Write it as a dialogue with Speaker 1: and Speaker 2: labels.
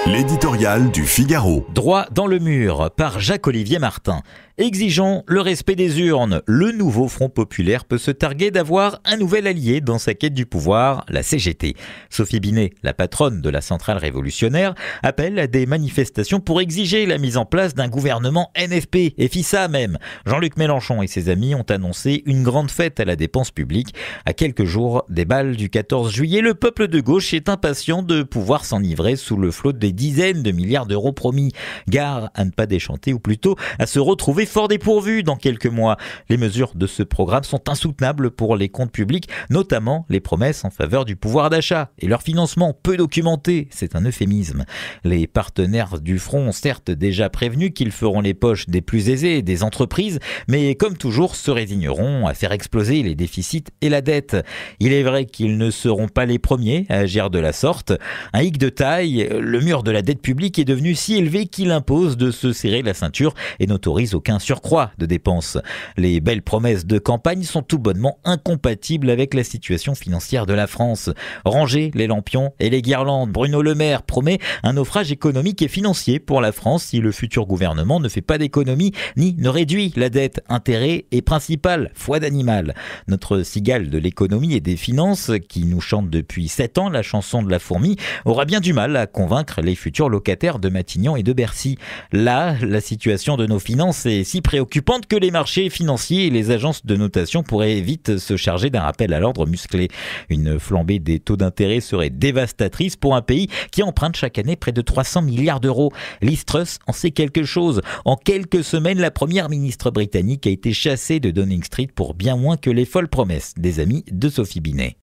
Speaker 1: L'éditorial du Figaro.
Speaker 2: Droit dans le mur par Jacques-Olivier Martin. Exigeons le respect des urnes. Le nouveau Front populaire peut se targuer d'avoir un nouvel allié dans sa quête du pouvoir, la CGT. Sophie Binet, la patronne de la centrale révolutionnaire, appelle à des manifestations pour exiger la mise en place d'un gouvernement NFP et FISA même. Jean-Luc Mélenchon et ses amis ont annoncé une grande fête à la dépense publique. À quelques jours des balles du 14 juillet, le peuple de gauche est impatient de pouvoir s'enivrer sous le flot des dizaines de milliards d'euros promis. Gare à ne pas déchanter, ou plutôt à se retrouver fort dépourvu dans quelques mois. Les mesures de ce programme sont insoutenables pour les comptes publics, notamment les promesses en faveur du pouvoir d'achat et leur financement peu documenté, c'est un euphémisme. Les partenaires du front ont certes déjà prévenu qu'ils feront les poches des plus aisés et des entreprises, mais comme toujours se résigneront à faire exploser les déficits et la dette. Il est vrai qu'ils ne seront pas les premiers à agir de la sorte. Un hic de taille, le mur de la dette publique est devenu si élevé qu'il impose de se serrer la ceinture et n'autorise aucun surcroît de dépenses. Les belles promesses de campagne sont tout bonnement incompatibles avec la situation financière de la France. Ranger les lampions et les guirlandes, Bruno Le Maire promet un naufrage économique et financier pour la France si le futur gouvernement ne fait pas d'économie ni ne réduit la dette, intérêt et principal, foi d'animal. Notre cigale de l'économie et des finances, qui nous chante depuis 7 ans la chanson de la fourmi, aura bien du mal à convaincre les futurs locataires de Matignon et de Bercy. Là, la situation de nos finances est si préoccupante que les marchés financiers et les agences de notation pourraient vite se charger d'un rappel à l'ordre musclé. Une flambée des taux d'intérêt serait dévastatrice pour un pays qui emprunte chaque année près de 300 milliards d'euros. Liz Truss en sait quelque chose. En quelques semaines, la première ministre britannique a été chassée de Downing Street pour bien moins que les folles promesses des amis de Sophie Binet.